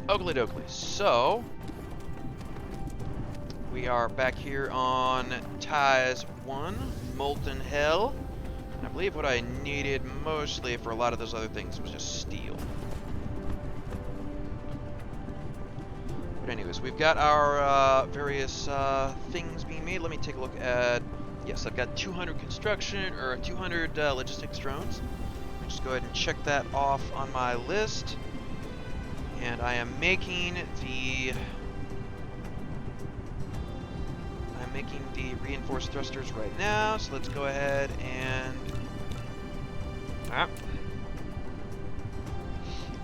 Oakley dokley. So, we are back here on Ties 1, Molten Hell. And I believe what I needed mostly for a lot of those other things was just steel. But anyways, we've got our various things being made. Let me take a look at... Yes, I've got 200 construction, or 200 logistics drones. I'll just go ahead and check that off on my list. And I am making the... reinforced thrusters right now, so let's go ahead and...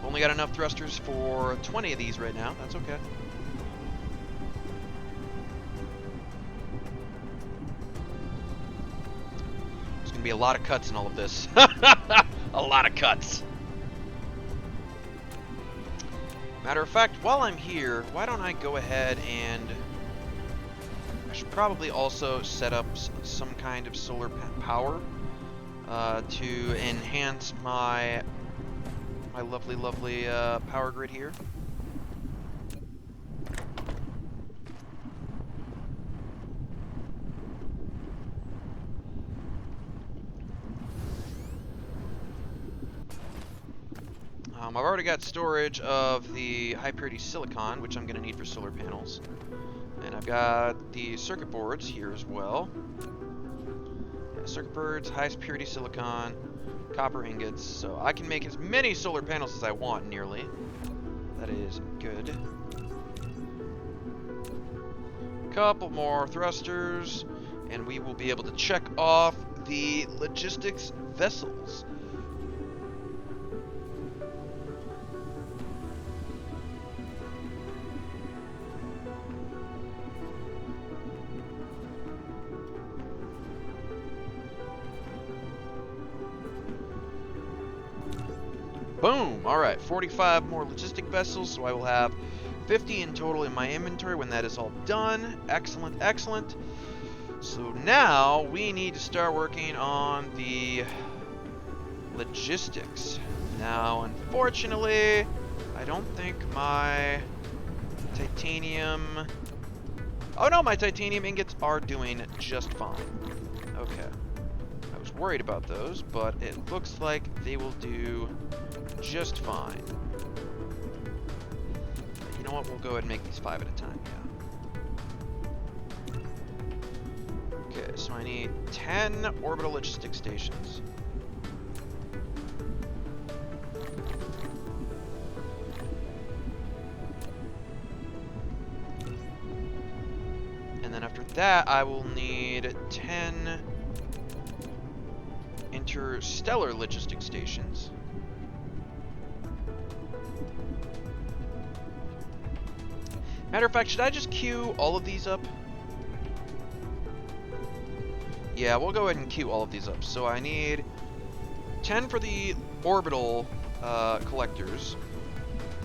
Only got enough thrusters for 20 of these right now, that's okay. There's gonna be a lot of cuts in all of this. A lot of cuts. Matter of fact, while I'm here, why don't I go ahead and... I should probably also set up some kind of solar power to enhance my lovely power grid here. I've already got storage of the high purity silicon, which I'm going to need for solar panels. And I've got the circuit boards here as well. Yeah, circuit boards, highest purity silicon, copper ingots. So I can make as many solar panels as I want, nearly. That is good. Couple more thrusters, and we will be able to check off the logistics vessels. Boom! Alright, 45 more logistic vessels, so I will have 50 in total in my inventory when that is all done. Excellent, excellent. So now we need to start working on the logistics. Now, unfortunately, I don't think my titanium... Oh no, my titanium ingots are doing just fine. Okay. I was worried about those, but it looks like they will do just fine. You know what? We'll go ahead and make these 5 at a time, yeah. Okay, so I need 10 orbital logistic stations. And then after that, I will need 10 interstellar logistic stations. Matter of fact, should I just queue all of these up? Yeah, we'll go ahead and queue all of these up. So I need 10 for the orbital collectors,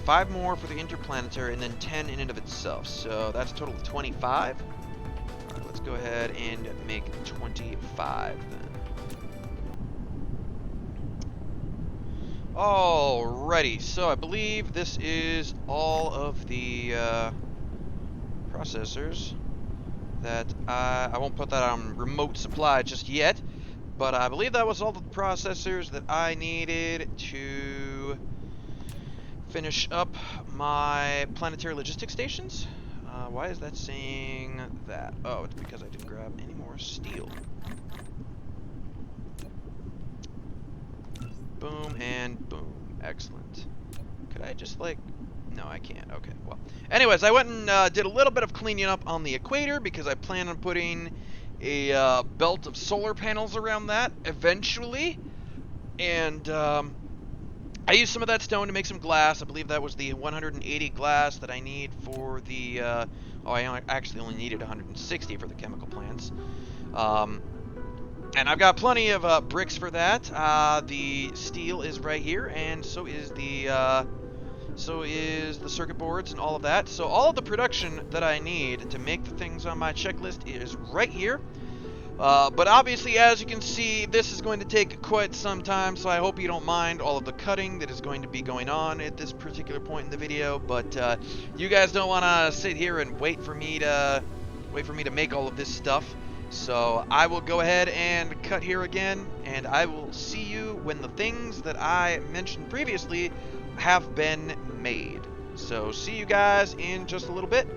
5 more for the interplanetary, and then 10 in and of itself. So that's a total of 25. All right, let's go ahead and make 25 then. Alrighty, so I believe this is all of the processors that I won't put that on remote supply just yet, but I believe that was all the processors that I needed to finish up my planetary logistics stations. Why is that saying that? Oh, it's because I didn't grab any more steel. Boom and boom. Excellent. Could I just like... No, I can't. Okay, well. Anyways, I went and did a little bit of cleaning up on the equator because I plan on putting a belt of solar panels around that eventually. And I used some of that stone to make some glass. I believe that was the 180 glass that I need for the... oh, I actually only needed 160 for the chemical plants. And I've got plenty of bricks for that. The steel is right here, and so is the circuit boards and all of that. So all of the production that I need to make the things on my checklist is right here. But obviously, as you can see, this is going to take quite some time, so I hope you don't mind all of the cutting that is going to be going on at this particular point in the video. But you guys don't want to sit here and wait for me to make all of this stuff. So I will go ahead and cut here again, and I will see you when the things that I mentioned previously have been made. So see you guys in just a little bit.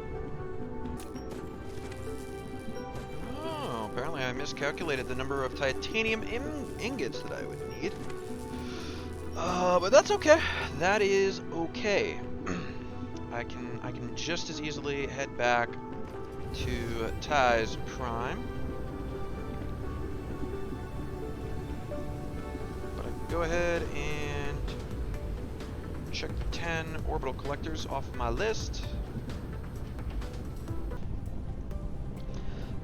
Apparently I miscalculated the number of titanium ingots that I would need. But that's okay. That is okay. I can just as easily head back to Ty's Prime. But I can go ahead and check the 10 orbital collectors off of my list.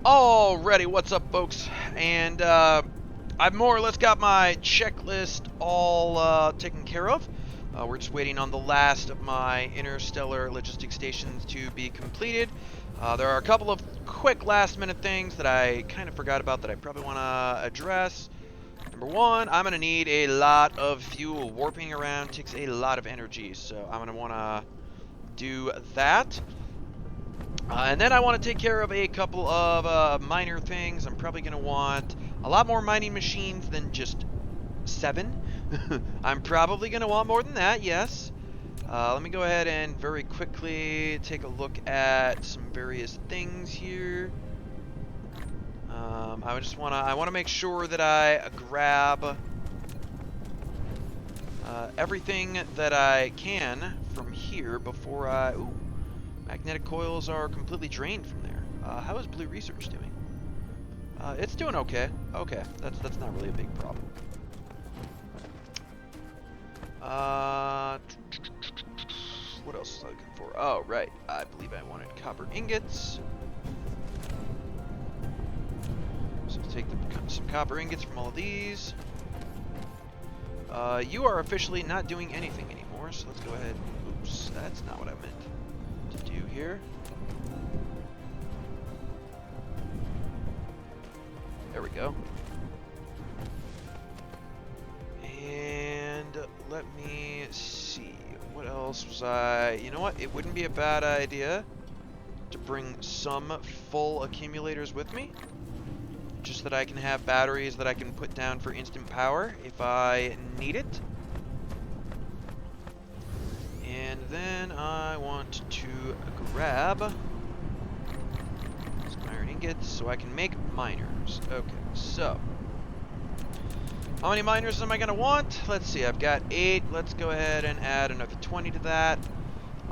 Alrighty, what's up, folks? And I've more or less got my checklist all taken care of. We're just waiting on the last of my interstellar logistics stations to be completed. There are a couple of quick last-minute things that I kind of forgot about that I probably want to address. Number one, I'm going to need a lot of fuel. Warping around takes a lot of energy, so I'm going to want to do that. And then I want to take care of a couple of minor things. I'm probably going to want a lot more mining machines than just 7. I'm probably going to want more than that, yes. Let me go ahead and very quickly take a look at some various things here. I want to make sure that I grab everything that I can from here before I... Ooh. Magnetic coils are completely drained from there. How is Blue Research doing? It's doing okay. Okay, that's not really a big problem. What else was I looking for? Oh, right. I believe I wanted copper ingots. So let's take some copper ingots from all of these. You are officially not doing anything anymore, so let's go ahead. Oops, that's not what I meant to do here. There we go. And let me see. What else was I... You know what? It wouldn't be a bad idea to bring some full accumulators with me. Just that I can have batteries that I can put down for instant power if I need it. And then I want to grab some iron ingots so I can make miners. Okay, so how many miners am I going to want? Let's see, I've got 8. Let's go ahead and add another 20 to that.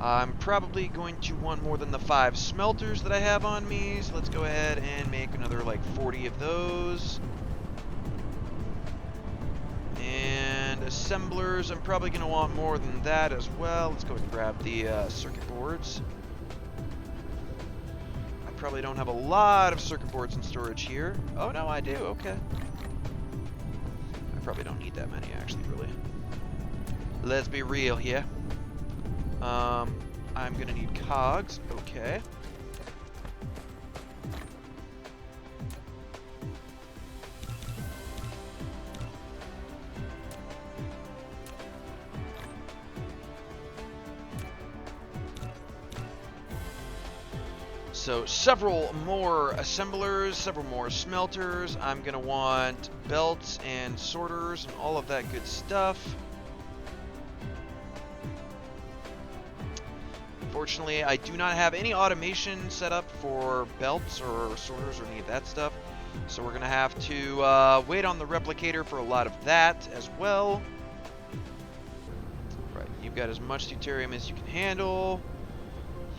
I'm probably going to want more than the 5 smelters that I have on me, so let's go ahead and make another like 40 of those. And assemblers, I'm probably going to want more than that as well. Let's go and grab the circuit boards. I probably don't have a lot of circuit boards in storage here. Oh, no, I do. Okay. I probably don't need that many, actually, really. Let's be real here. I'm going to need cogs. Okay. So several more assemblers, several more smelters. I'm going to want belts and sorters and all of that good stuff. Unfortunately, I do not have any automation set up for belts or sorters or any of that stuff. So we're going to have to wait on the replicator for a lot of that as well. Right, you've got as much deuterium as you can handle.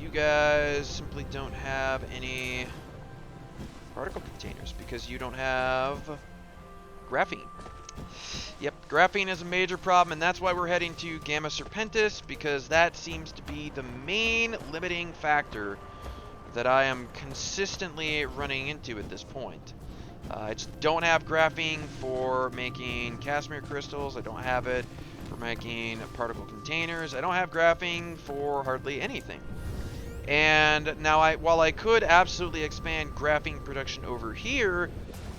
You guys simply don't have any particle containers because you don't have graphene. Yep, graphene is a major problem, and that's why we're heading to Gamma Serpentis, because that seems to be the main limiting factor that I am consistently running into at this point. I just don't have graphene for making Casimir crystals. I don't have it for making particle containers. I don't have graphene for hardly anything. And now, while I could absolutely expand graphene production over here,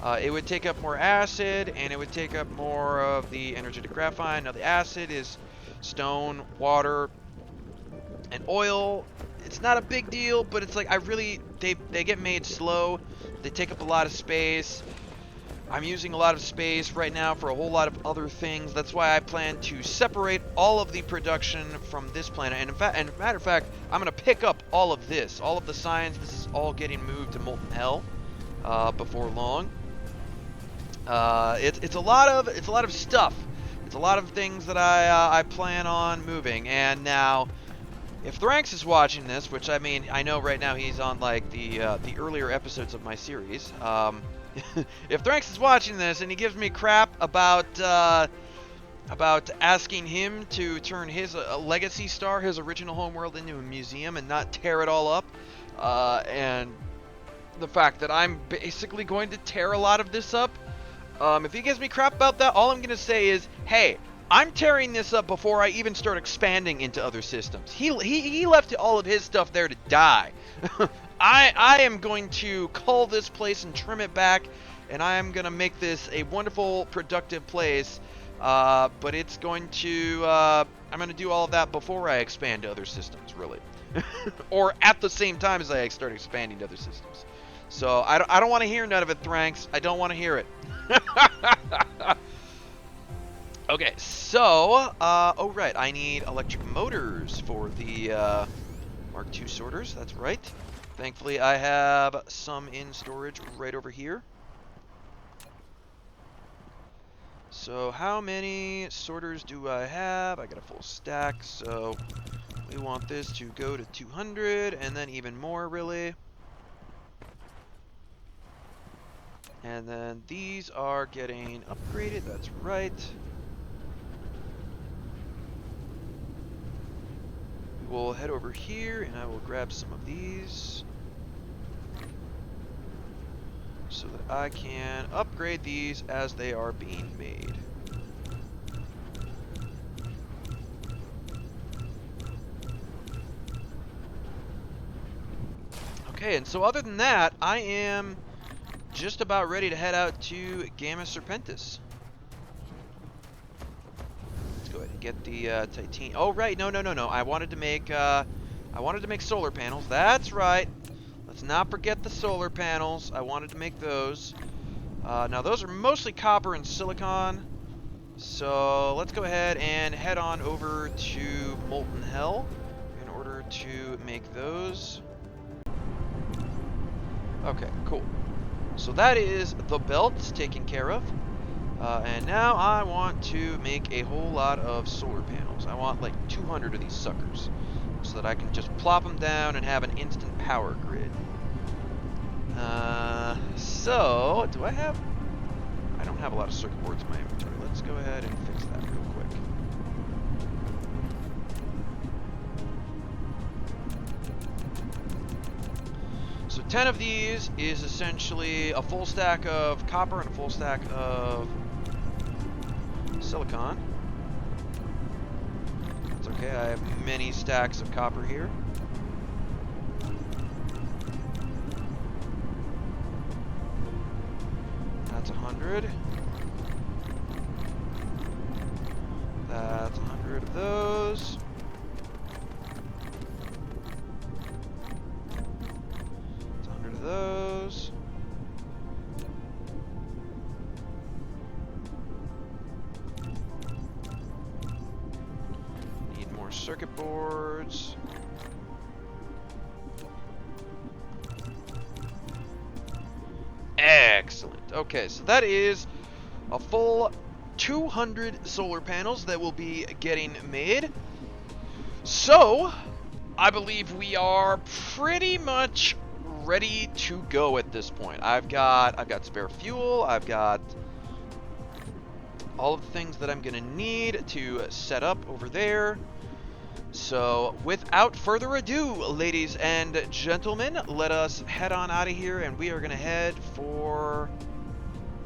It would take up more acid, and it would take up more of the energetic graphite. Now, the acid is stone, water, and oil. It's not a big deal, but it's like they get made slow. They take up a lot of space. I'm using a lot of space right now for a whole lot of other things. That's why I plan to separate all of the production from this planet. And matter of fact, I'm going to pick up all of this, all of the science. This is all getting moved to Molten Hell before long. It's a lot of stuff. It's a lot of things that I plan on moving. And now, if Thranx is watching this, which I mean, I know right now he's on like the earlier episodes of my series. If Thranx is watching this and he gives me crap about asking him to turn his legacy star, his original homeworld, into a museum and not tear it all up, and the fact that I'm basically going to tear a lot of this up, if he gives me crap about that, all I'm going to say is, hey, I'm tearing this up before I even start expanding into other systems. He left all of his stuff there to die. I am going to cull this place and trim it back, and I am going to make this a wonderful, productive place. But it's going to, I'm going to do all of that before I expand to other systems, really. Or at the same time as I start expanding to other systems. So I don't want to hear none of it, Thranx. I don't want to hear it. Okay, so, oh right, I need electric motors for the Mark II sorters, that's right. Thankfully, I have some in storage right over here. So how many sorters do I have? I got a full stack, so we want this to go to 200, and then even more, really. And then these are getting upgraded, that's right. We'll head over here, and I will grab some of these so that I can upgrade these as they are being made. Okay, and so other than that, I am just about ready to head out to Gamma Serpentis. Go ahead and get the titanium. Oh right, no. I wanted to make solar panels. That's right. Let's not forget the solar panels. I wanted to make those. Now those are mostly copper and silicon. So let's go ahead and head on over to Molten Hell in order to make those. Okay, cool. So that is the belt taken care of. And now I want to make a whole lot of solar panels. I want like 200 of these suckers so that I can just plop them down and have an instant power grid. So, do I have... I don't have a lot of circuit boards in my inventory. Let's go ahead and fix that real quick. So 10 of these is essentially a full stack of copper and a full stack of silicon. That's okay, I have many stacks of copper here. That's 100. That's 100 of those. That's 100 of those. Circuit boards. Excellent. Okay, so that is a full 200 solar panels that will be getting made. So, I believe we are pretty much ready to go at this point. I've got spare fuel. I've got all of the things that I'm gonna need to set up over there. So, without further ado, ladies and gentlemen, let us head on out of here, and we are going to head for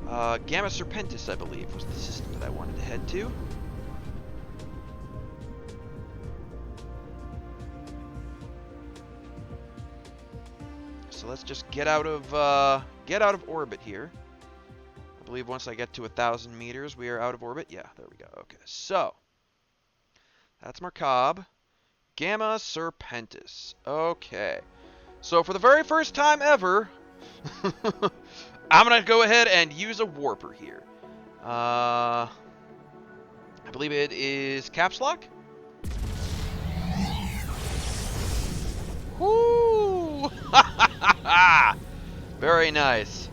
Gamma Serpentis, I believe, was the system that I wanted to head to. So let's just get out of orbit here. believe once I get to 1,000 meters, we are out of orbit. Yeah, there we go. Okay, so that's Markab. Gamma Serpentis. Okay. So for the very first time ever, I'm going to go ahead and use a warper here. I believe it is caps lock. Woo! Very nice.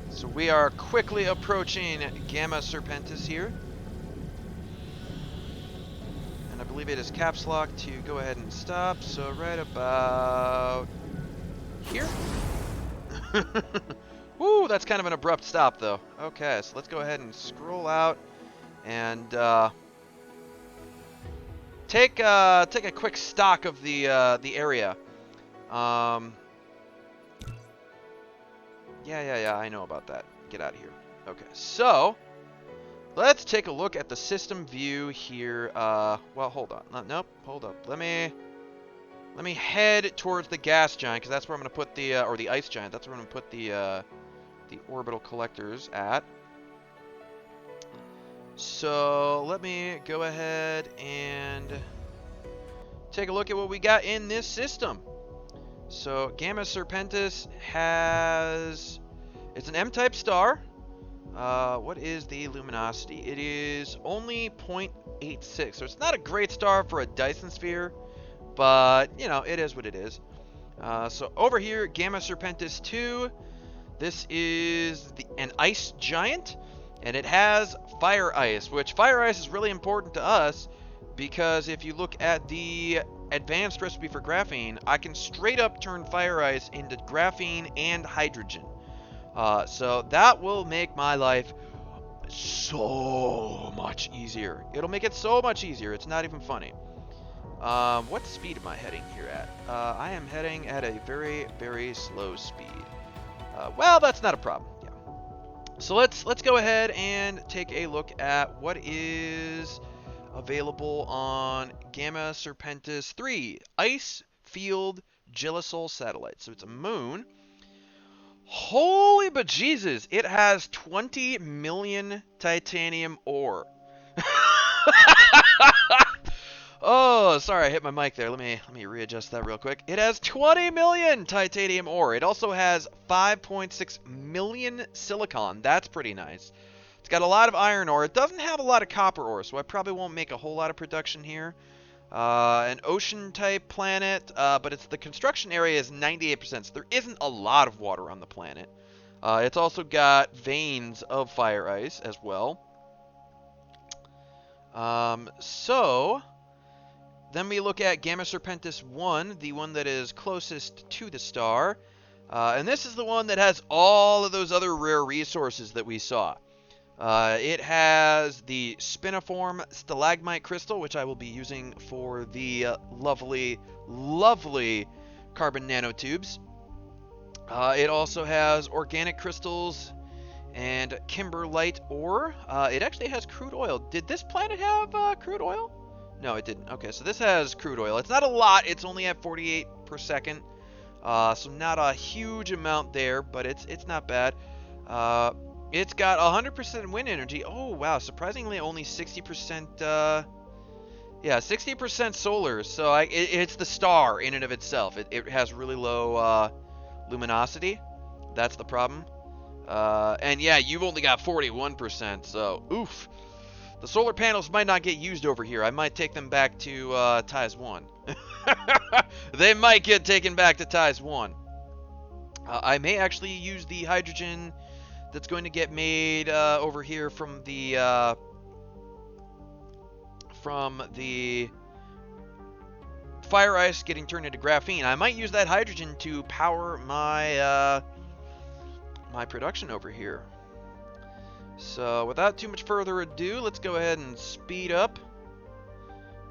So we are quickly approaching Gamma Serpentis here. And I believe it is caps lock to go ahead and stop. So right about here. Woo, that's kind of an abrupt stop though. Okay, so let's go ahead and scroll out and take a quick stock of the area. Yeah, I know about that. Get out of here. Okay, so let's take a look at the system view here. Well, hold on. Nope, hold up. Let me head towards the gas giant, because that's where I'm going to put the, or the ice giant. That's where I'm going to put the orbital collectors at. So let me go ahead and take a look at what we got in this system. So Gamma Serpentis has, it's an M-type star. What is the luminosity? It is only 0.86, so it's not a great star for a Dyson Sphere, but you know, it is what it is. So over here, Gamma Serpentis 2. This is an ice giant, and it has Fire Ice, which Fire Ice is really important to us because if you look at the advanced recipe for graphene, I can straight up turn Fire Ice into graphene and hydrogen. So that will make my life so much easier. It'll make it so much easier. It's not even funny. What speed am I heading here at? I am heading at a very, very slow speed. Well, that's not a problem. Yeah. So let's go ahead and take a look at what is available on Gamma Serpentis 3, Ice Field Gelisol Satellite. So it's a moon. Holy bejesus, it has 20 million titanium ore. Oh, sorry, I hit my mic there. Let me readjust that real quick. It has 20 million titanium ore. It also has 5.6 million silicon. That's pretty nice. It's got a lot of iron ore. It doesn't have a lot of copper ore, so I probably won't make a whole lot of production here. An ocean-type planet, but the construction area is 98%, so there isn't a lot of water on the planet. It's also got veins of fire ice as well. So then we look at Gamma Serpentis 1, the one that is closest to the star. And this is the one that has all of those other rare resources that we saw. It has the spiniform stalagmite crystal, which I will be using for the lovely, lovely carbon nanotubes. It also has organic crystals and kimberlite ore. It actually has crude oil. Did this planet have crude oil? No, it didn't. Okay, so this has crude oil. It's not a lot. It's only at 48 per second. So not a huge amount there, but it's not bad. It's got 100% wind energy. Oh, wow. Surprisingly, only 60%, yeah, 60% solar. So it's the star in and of itself. It has really low luminosity. That's the problem. And yeah, you've only got 41%, so oof. The solar panels might not get used over here. I might take them back to Ties 1. They might get taken back to Ties 1. I may actually use the hydrogen that's going to get made over here from the fire ice getting turned into graphene. I might use that hydrogen to power my my production over here. So without too much further ado, let's go ahead and speed up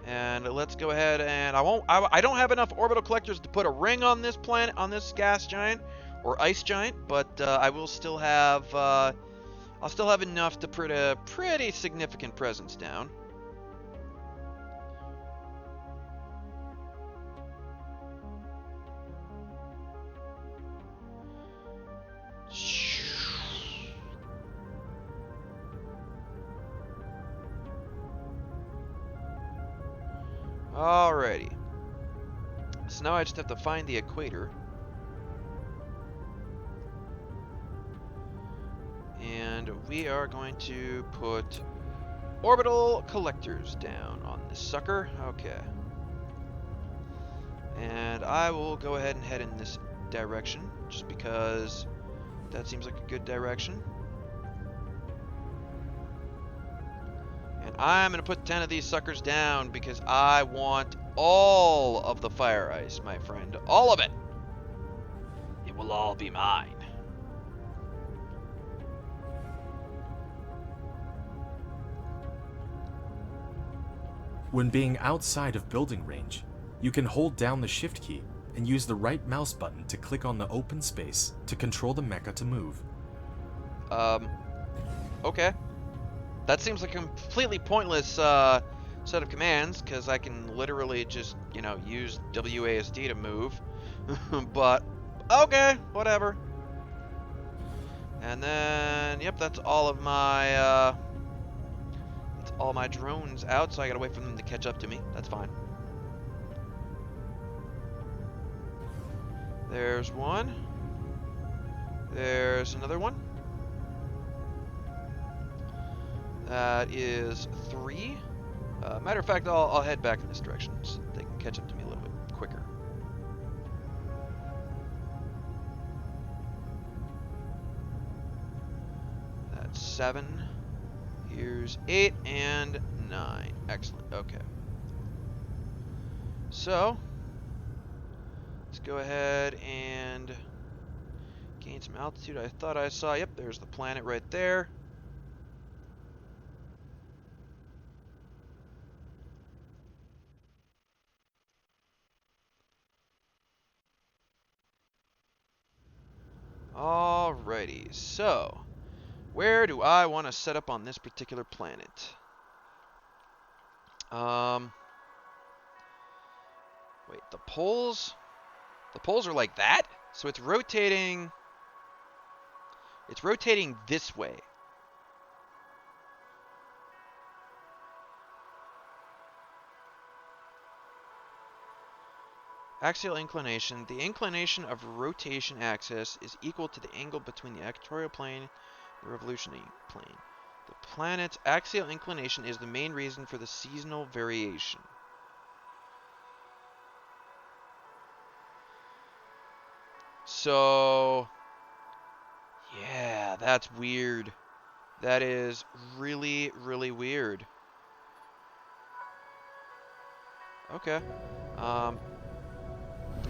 And let's go ahead and I don't have enough orbital collectors to put a ring on this planet, on this gas giant or ice giant, but I will still have I'll still have enough to put a pretty significant presence down. Alrighty. So now I just have to find the equator. And we are going to put orbital collectors down on this sucker. Okay. And I will go ahead and head in this direction, just because that seems like a good direction. And I'm going to put 10 of these suckers down because I want all of the fire ice, my friend. All of it. It will all be mine. When being outside of building range, you can hold down the shift key and use the right mouse button to click on the open space to control the mecha to move. Okay. That seems like a completely pointless set of commands, because I can literally just, you know, use WASD to move. But, okay, whatever. And then, yep, that's all of my, all my drones out, so I gotta wait for them to catch up to me. That's fine. There's one. There's another one. That is 3. Matter of fact, I'll head back in this direction so they can catch up to me a little bit quicker. That's 7. Here's 8 and 9. Excellent. Okay. So, let's go ahead and gain some altitude. I thought I saw, yep, there's the planet right there. Alrighty, so where do I want to set up on this particular planet? Wait, the poles are like that? So it's rotating this way. Axial inclination. The inclination of rotation axis is equal to the angle between the equatorial plane and the revolutionary plane. The planet's axial inclination is the main reason for the seasonal variation. So, yeah, that's weird. That is really, really weird. Okay.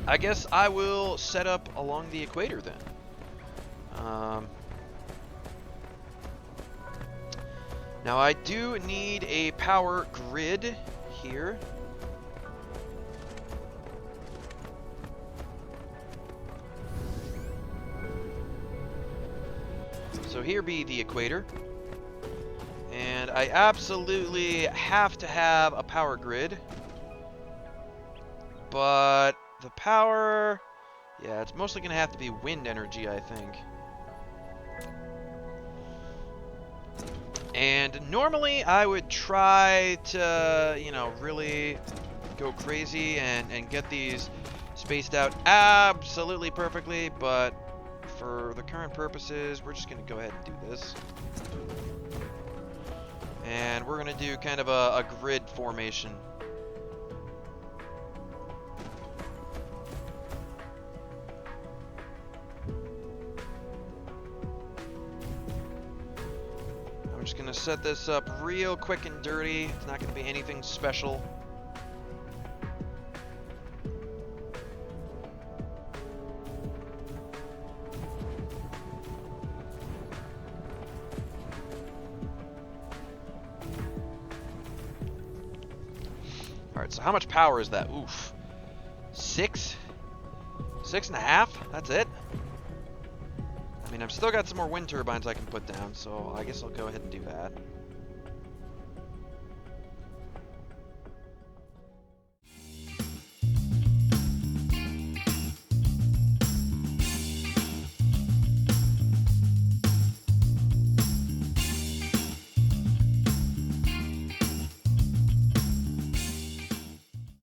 I guess I will set up along the equator then. Now I do need a power grid here. So here be the equator. And I absolutely have to have a power grid. But the power, yeah, it's mostly going to have to be wind energy, I think. And normally I would try to, you know, really go crazy and get these spaced out absolutely perfectly, but for the current purposes, we're just going to go ahead and do this. And we're going to do kind of a grid formation. I'm just going to set this up real quick and dirty. It's not going to be anything special. Alright, so how much power is that? Oof. 6? 6.5? That's it? I mean, I've still got some more wind turbines I can put down, so I guess I'll go ahead and do that.